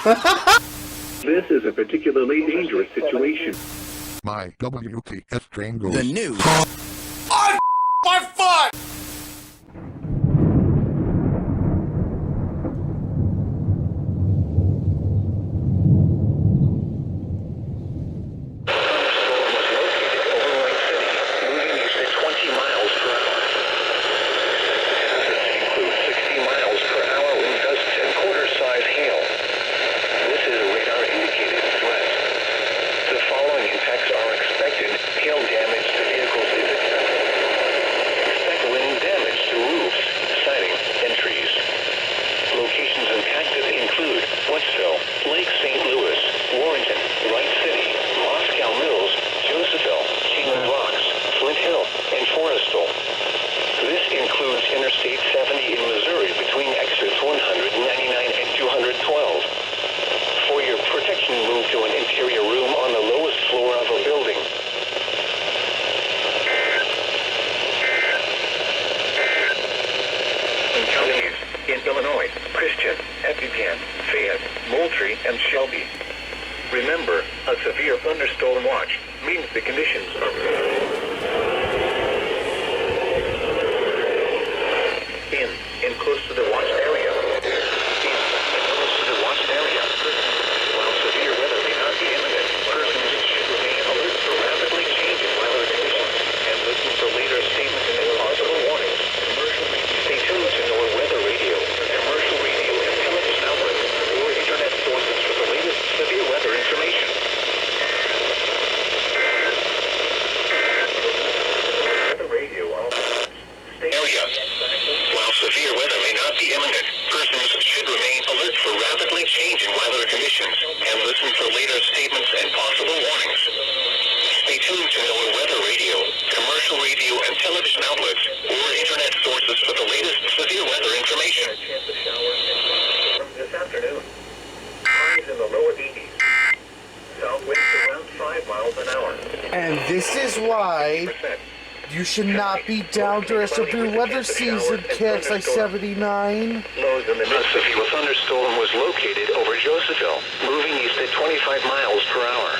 This is a particularly dangerous situation. My WTS Django. The news. I'm my fuck! Interstate 70 in Missouri between exits 199 and 212. For your protection, move to an interior room on the lowest floor of a building. In counties in Illinois, Christian, Epipan, Fayette, Moultrie, and Shelby. Remember, a severe thunderstorm watch means the conditions are in close to the watched area. In close to the watched area. While severe weather may not be imminent, persons should remain alert for rapidly changing weather conditions and listen for later statements and possible warnings. Stay tuned to NOAA weather radio, commercial radio, and television outlets, or internet sources for the latest severe weather information. Weather radio area. While severe weather may not be imminent, persons should remain alert for rapidly changing weather conditions and listen for later statements and possible warnings. Stay tuned to NOAA weather radio, commercial radio, and television outlets, or internet sources for the latest severe weather information. This afternoon, highs in the lower 80s. South winds around 5 miles an hour. And this is why you should not be down during severe weather season, KXI79. Lows in the mid. A severe thunderstorm was located over Josephville, moving east at 25 miles per hour.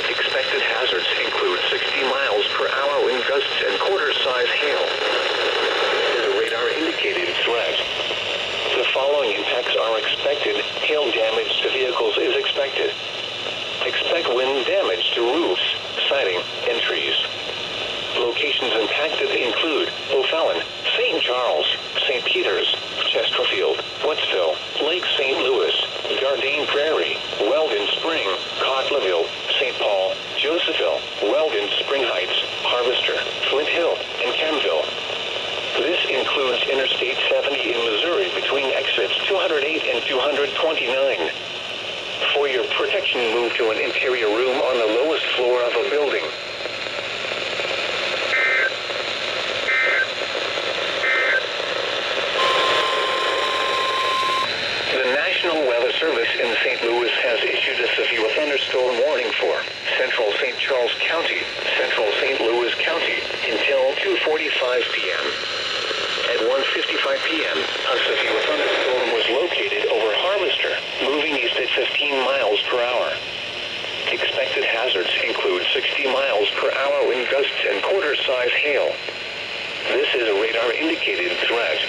Expected hazards include 60 miles per hour wind gusts and quarter-size hail. This is a radar-indicated threat. The following impacts are expected. Hail damage to vehicles is expected. Expect wind damage to roofs, siding, and trees. Locations impacted include O'Fallon, St. Charles, St. Peters, Chesterfield, Woodsville, Lake St. Louis, Garden Prairie, Weldon Spring, Cotlerville, St. Paul, Josephville, Weldon Spring Heights, Harvester, Flint Hill, and Camville. This includes Interstate 70 in Missouri between exits 208 and 229. For your protection, move to an interior room on the lowest floor of a building. Service in St. Louis has issued a severe thunderstorm warning for central St. Charles County, central St. Louis County until 2:45 p.m. At 1:55 p.m., a severe thunderstorm was located over Harvester, moving east at 15 miles per hour. Expected hazards include 60 miles per hour wind gusts and quarter-size hail. This is a radar-indicated threat.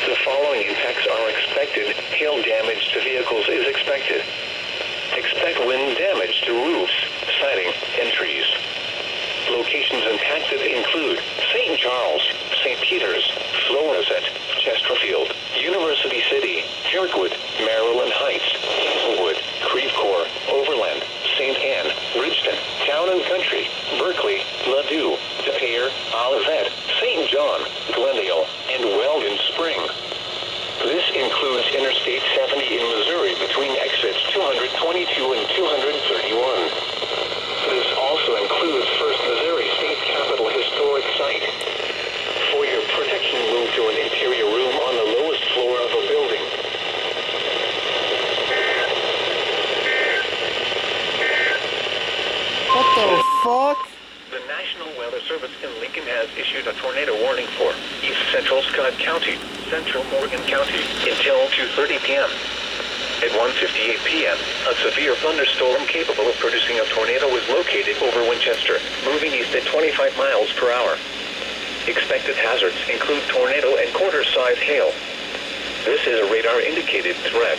The following impacts are expected. Hail damage to vehicles is expected. Expect wind damage to roofs, siding, and trees. Locations impacted include St. Charles, St. Peters, Florissant, Chesterfield, University City, Kirkwood, Maryland Heights, Hazelwood, Creve Coeur, Overland, St. Anne, Bridgeton, Town and Country, Berkeley, Ladue, De Pere, Olivet, St. John, Glendale, and Weldon Spring. This includes Interstate 70 in Missouri between exits 222 and 231. This also includes First Missouri State Capitol Historic Site. For your protection, move to an interior room on the lowest floor of a building. What the fuck? The National Weather Service in Lincoln has issued a tornado warning for East Central Scott County, Central Morgan County, until 2:30 p.m. At 1:58 p.m., a severe thunderstorm capable of producing a tornado was located over Winchester, moving east at 25 miles per hour. Expected hazards include tornado and quarter-size hail. This is a radar-indicated threat.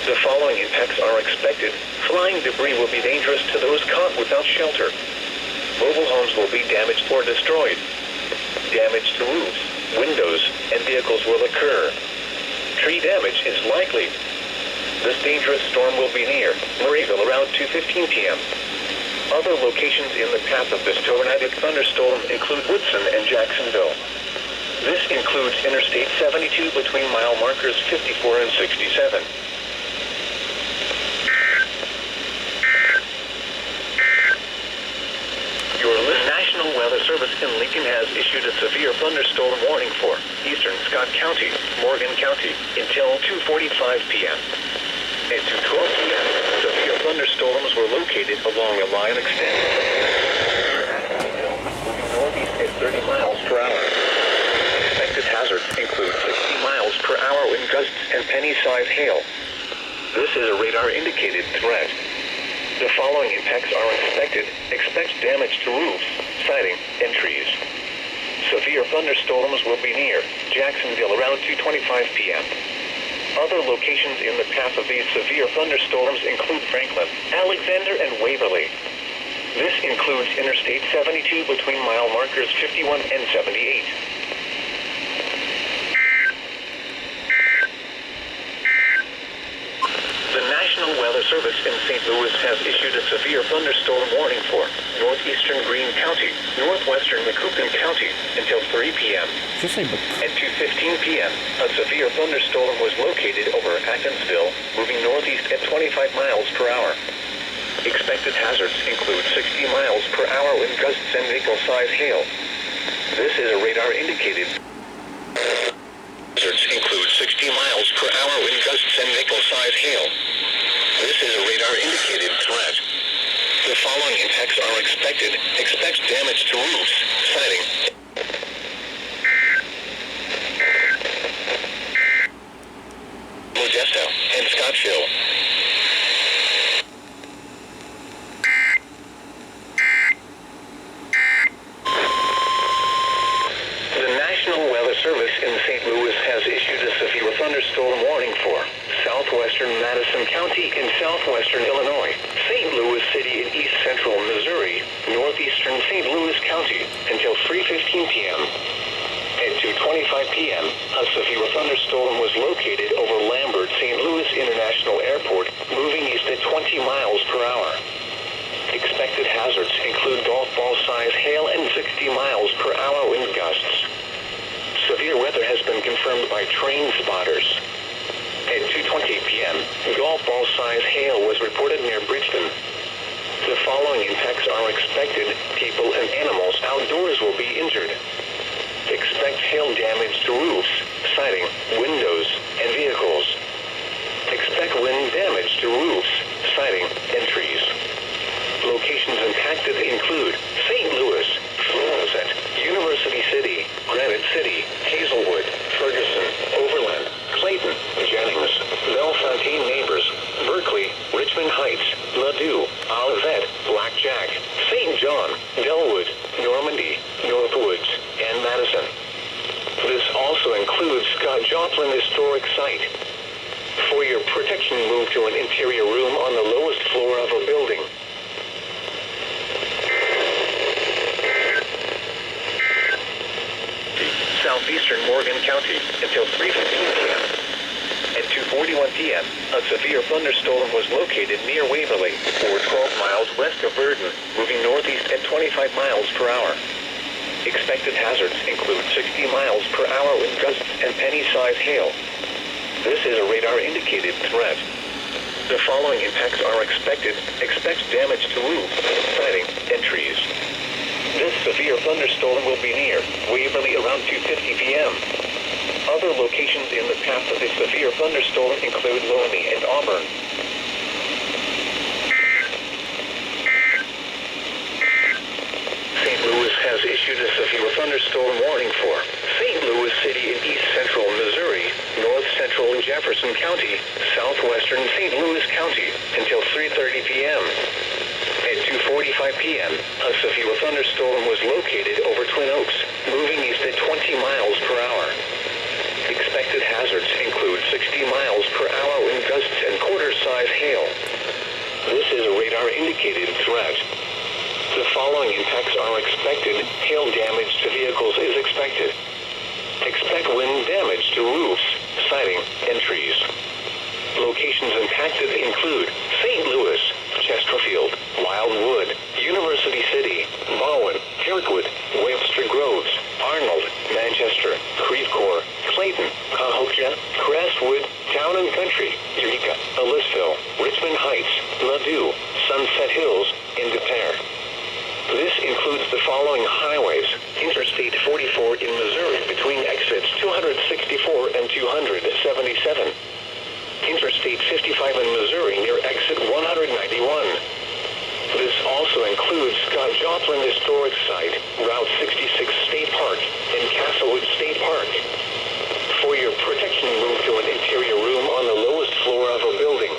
The following impacts are expected. Flying debris will be dangerous to those caught without shelter. Mobile homes will be damaged or destroyed. Damage to roofs, windows, and vehicles will occur. Tree damage is likely. This dangerous storm will be near Murrayville around 2:15 p.m. Other locations in the path of this tornadic thunderstorm include Woodson and Jacksonville. This includes Interstate 72 between mile markers 54 and 67. The National Weather Service in Lincoln has issued a severe thunderstorm warning for eastern Scott County, Morgan County, until 2:45 p.m. At 2:12 p.m., severe thunderstorms were located along a line extending northeast at 30 miles per hour. Expected hazards include 60 miles per hour wind gusts and penny-sized hail. This is a radar-indicated threat. The following impacts are expected. Expect damage to roofs, siding, and trees. Severe thunderstorms will be near Jacksonville around 2:25 p.m. Other locations in the path of these severe thunderstorms include Franklin, Alexander, and Waverly. This includes Interstate 72 between mile markers 51 and 78. The National Weather Service in St. Louis has issued a severe thunderstorm warning for northeastern Greene County, northwestern Macoupin County until 3 p.m. At 2:15 p.m., a severe thunderstorm was located over Atkinsville, moving northeast at 25 miles per hour. Expected hazards include 60 miles per hour wind gusts and vehicle-sized hail. This is a radar-indicated. Hazards include 60 miles per hour wind gusts and vehicle-sized hail. This is a radar-indicated threat. The following impacts are expected. Expect damage to roofs, siding. Modesto and Scottsville. The National Weather Service in St. Louis has issued a severe thunderstorm warning for southwestern Madison County in southwestern Illinois, St. Louis City in east central Missouri, northeastern St. Louis County until 3:15 p.m. At 2:25 p.m., a severe thunderstorm was located over Lambert St. Louis International Airport, moving east at 20 miles per hour. Expected hazards include golf ball-sized hail and 60 miles per hour wind gusts. Severe weather has been confirmed by train spotters. At 2:20 p.m., golf ball-sized hail was reported near Bridgeton. The following impacts are expected. People and animals outdoors will be injured. Expect hail damage to roofs, siding, windows, and vehicles. Expect wind damage to roofs, siding, and trees. Locations impacted include St. Louis, Florissant, University City, Granite City, Hazelwood, Ferguson, Overland, Clayton, Jennings, Bellefontaine Neighbors, Berkeley, Richmond Heights, Ladue, Olivet, Blackjack, St. John, Delwood, Normandy, Northwoods, and Madison. This also includes Scott Joplin Historic Site. For your protection, move to an interior room on the lowest floor of a building. Southeastern Morgan County until 3:15 p.m. At 2:41 p.m., a severe thunderstorm was located near Waverly, or 12 miles west of Verdon, moving northeast at 25 miles per hour. Expected hazards include 60 miles per hour wind gusts and penny-sized hail. This is a radar-indicated threat. The following impacts are expected. Expect damage to roofs, siding, and trees. This severe thunderstorm will be near Waverly around 2:50 p.m. Other locations in the path of the severe thunderstorm include Laramie and Auburn. St. Louis has issued a severe thunderstorm warning for St. Louis City in east central Missouri, north central Jefferson County, southwestern St. Louis County, until 3:30 p.m. At 2:45 p.m., a severe thunderstorm was located over Twin Oaks, moving east at 20 miles per hour. Expected hazards include 60 miles per hour wind gusts and quarter-size hail. This is a radar-indicated threat. The following impacts are expected. Hail damage to vehicles is expected. Expect wind damage to roofs, siding, and trees. Locations impacted include St. Louis, Chesterfield, Wildwood, University City, Bowen, Kirkwood, Webster Groves, Arnold, Manchester, Creve Coeur, Clayton, Cahokia, Crestwood, Town and Country, Eureka, Ellisville, Richmond Heights, Ladue, Sunset Hills, and Des Peres. This includes the following highways: Interstate 44 in Missouri between exits 264 and 277. Interstate 55 in Missouri near exit 191. This also includes Scott Joplin Historic Site, Route 66 State Park, and Castlewood State Park. For your protection, move to an interior room on the lowest floor of a building.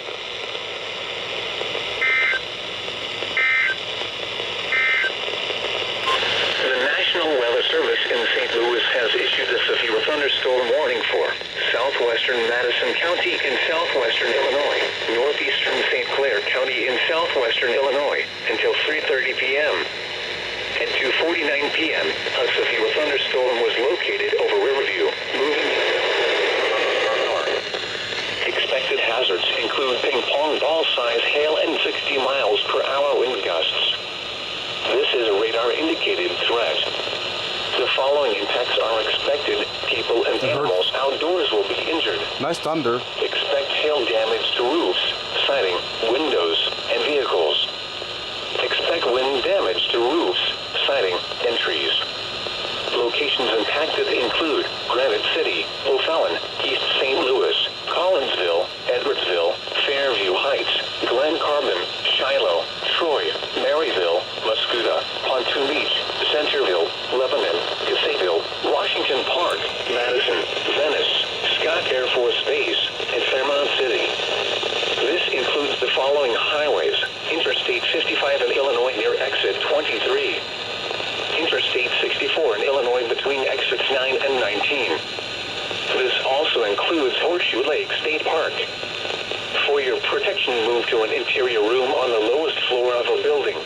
The National Weather Service in St. Louis has issued a severe thunderstorm warning for southwestern Madison County in southwestern Illinois, northeastern St. Clair County in southwestern Illinois, until 3:30 p.m. At 2:49 p.m., a severe thunderstorm was located over Riverview, moving north. Expected hazards include ping-pong ball-size hail and 60 miles per hour wind gusts. This is a radar-indicated threat. The following impacts are expected. People and animals outdoors will be injured. Nice thunder. Expect hail damage to roofs, siding, windows, and vehicles. Expect wind damage to roofs, siding, and trees. Locations impacted include Granite City, O'Fallon, East St. Louis, Collinsville, Edwardsville, Fairview Heights, Glen Carbon, Shiloh, Troy, Maryville, Muscuda, Pontoon Beach, Centerville, Lebanon, Caseyville, Washington Park, Madison, Venice, Scott Air Force Base, and Fairmont City. This includes the following highways: Interstate 55 in Illinois near exit 23. Interstate 64 in Illinois between exits 9 and 19. This also includes Horseshoe Lake State Park. For your protection, move to an interior room on the lowest floor of a building.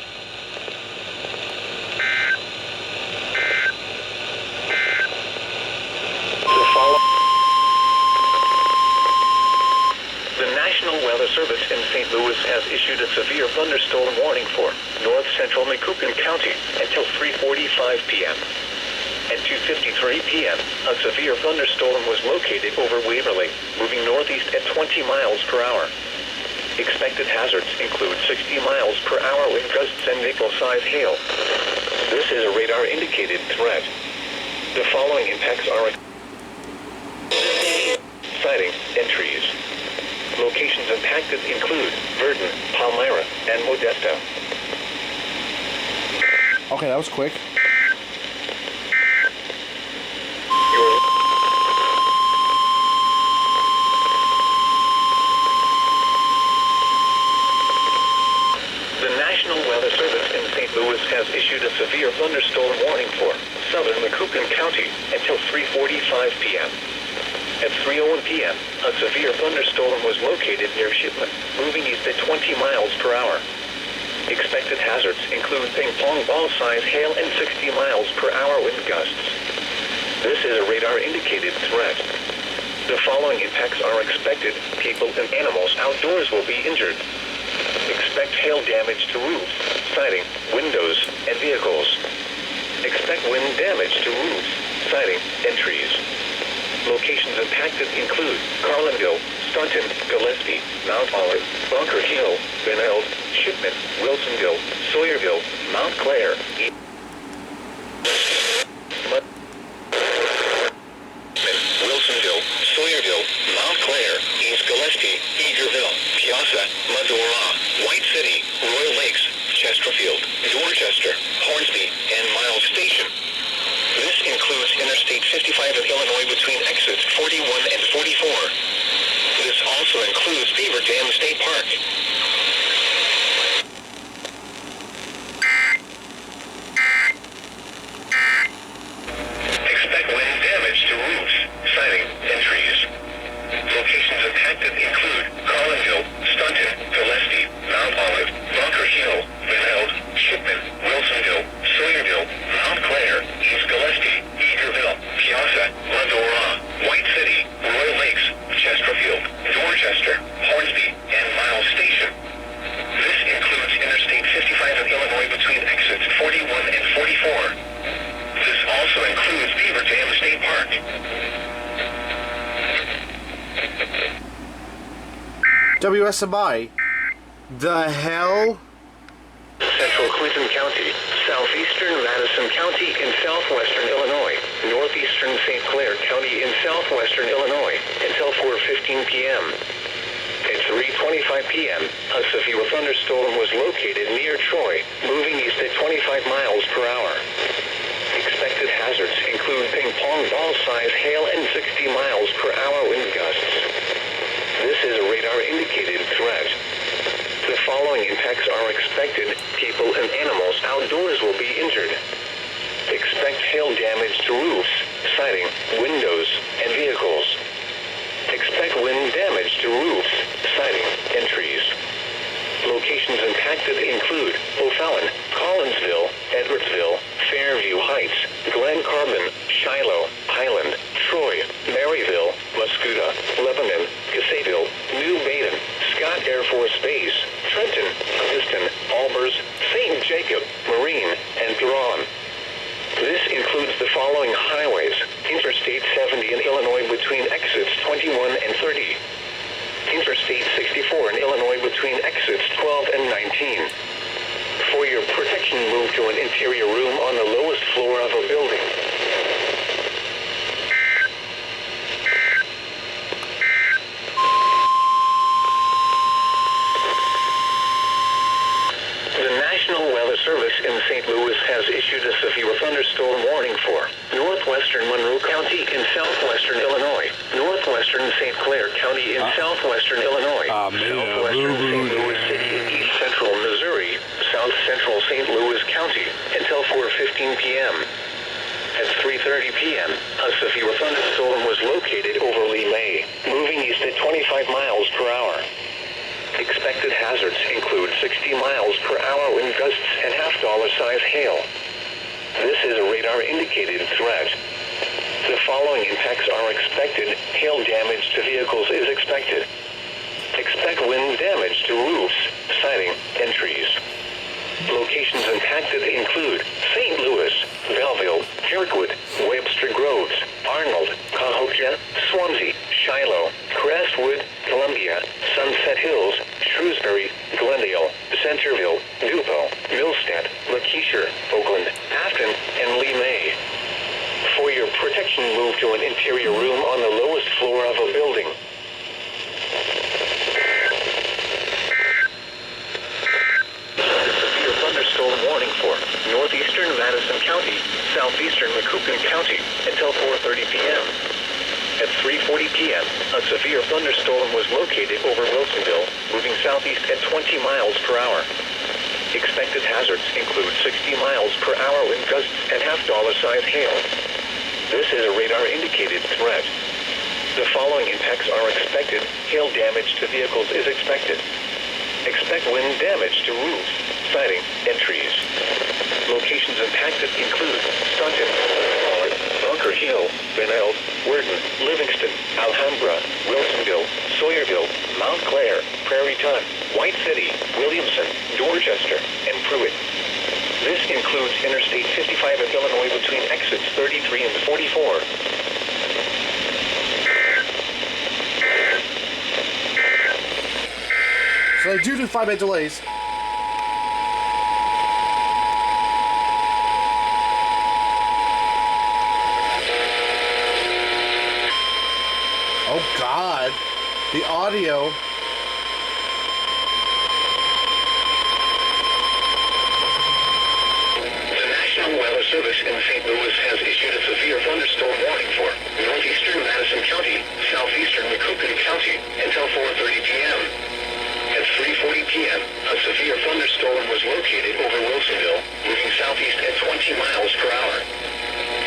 The National Weather Service in St. Louis has issued a severe thunderstorm warning for north central Macoupin County until 3:45 p.m. At 2:53 p.m., a severe thunderstorm was located over Waverly, moving northeast at 20 miles per hour. Expected hazards include 60 miles per hour wind gusts and nickel-size hail. This is a radar-indicated threat. The following impacts are siding and trees. Locations impacted include Verdon, Palmyra, and Modesto. Okay, that was quick. The National Weather Service in St. Louis has issued a severe thunderstorm warning for southern Macoupin County until 3:45 p.m. At 3:01 p.m., a severe thunderstorm was located near Shipment, moving east at 20 miles per hour. Expected hazards include ping-pong ball-size hail and 60 miles per hour wind gusts. This is a radar-indicated threat. The following impacts are expected. People and animals outdoors will be injured. Expect hail damage to roofs, siding, windows, and vehicles. Expect wind damage to roofs, siding, and trees. Locations impacted include Carlinville, Staunton, Gillespie, Mount Olive, Bunker Hill, Benilde, Shipment, Wilsonville, Sawyerville, Mount Clair, Wilsonville, Sawyerville, Mount Clair, East Gillespie, Eagerville, Piazza, Medora, White City, Royal Lakes, Chesterfield, Dorchester, Hornsby, and Miles Station. This includes Interstate 55 in Illinois between exits 41 and 44. also includes Beaver Dam State Park. Expect wind damage to roofs, siding, and trees. Locations impacted include Collinville, Stunton, Gillespie, Mount Olive, Bunker Hill, Van Eld, Shipman, Wilsonville, Sawyerville, Mount Clair, East Gillespie, Eagerville, Piazza, Glendora, White City, Royal Lakes, Chesterfield, Dorchester, Hornsby, and Miles Station. This includes Interstate 55 in Illinois between exits 41 and 44. This also includes Beaver Dam State Park. WSMI. The hell? Central Clinton County, southeastern Madison County in southwestern Illinois, northeastern St. Clair County in southwestern Illinois, until 4:15 p.m. At 3:25 p.m., a severe thunderstorm was located near Troy, moving east at 25 miles per hour. Expected hazards include ping-pong ball-size hail and 60 miles per hour wind gusts. This is a radar-indicated threat. The following impacts are expected. People and animals outdoors will be injured. Expect hail damage to roofs, siding, windows, and vehicles. Expect wind damage to roofs, siding, and trees. Locations impacted include O'Fallon, Collinsville, Edwardsville, Fairview Heights, Glen Carbon, Shiloh, Highland, Troy, Maryville, Muscuda, Lebanon, Caseyville, New Baden, Scott Air Force Base, Trenton, Piston, Albers, St. Jacob, Marine, and Huron. This includes the following highways: Interstate 70 in Illinois between exits 21 and 30. Interstate 64 in Illinois between exits 12 and 19. For your protection, move to an interior room on the lowest floor of a building. The National Weather Service in St. Louis has issued a severe thunderstorm warning for northwestern Monroe County in southwestern Illinois, northwestern St. Clair County in southwestern Illinois, southwestern St. Louis City in east central Missouri, south central St. Louis County, until 4:15 p.m. At 3:30 p.m., a severe thunderstorm was located over Lee May, moving east at 25 miles per hour. Expected hazards include 60 miles per hour wind gusts and half-dollar size hail. This is a radar-indicated threat. The following impacts are expected. Hail damage to vehicles is expected. Expect wind damage to roofs, siding, and trees. Locations impacted include St. Louis, Belleville, Kirkwood, Webster Groves, Arnold, Cahokia, Swansea, Shiloh, Crestwood, Columbia, Sunset Hills, Shrewsbury, Glendale, Centerville, Dupo, Millstadt, Lakeisher, Oakland, Afton, and Lee May. For your protection, move to an interior room on the lowest floor of a building. Severe thunderstorm warning for northeastern Madison County, southeastern Macoupin County, until 4:30 p.m. At 3:40 p.m., a severe thunderstorm was located over Wilsonville, moving southeast at 20 miles per hour. Expected hazards include 60 miles per hour wind gusts and half-dollar size hail. This is a radar-indicated threat. The following impacts are expected. Hail damage to vehicles is expected. Expect wind damage to roofs, siding, and trees. Locations impacted include Stunton, Bunker Hill, Van Eld, Worden, Livingston, Alhambra, Wilsonville, Sawyerville, Mount Clair, Prairie Ton, White City, Williamson, Dorchester, and Pruitt. This includes Interstate 55 in Illinois between exits 33 and 44. So they do 5-minute delays. Oh God, the audio. The National Weather Service in St. Louis has issued a severe thunderstorm warning for northeastern Madison County, southeastern Macoupin County, until 4:30 p.m., a severe thunderstorm was located over Wilsonville, moving southeast at 20 miles per hour.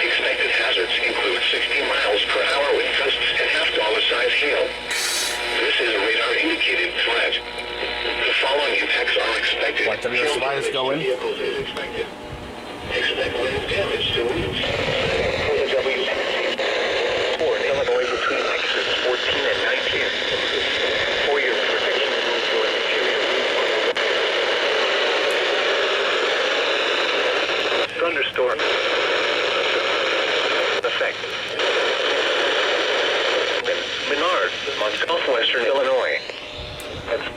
Expected hazards include 60 miles per hour with gusts and half-dollar-size hail. This is a radar-indicated threat. The following impacts are expected. What, WS9 is going? Vehicles is expected. Expect wind damage to roofs. For the W4 in Illinois between exits 14 and 19. For your protection, move your interior. Thunderstorm. Effect. Menard, on southwestern Illinois. That's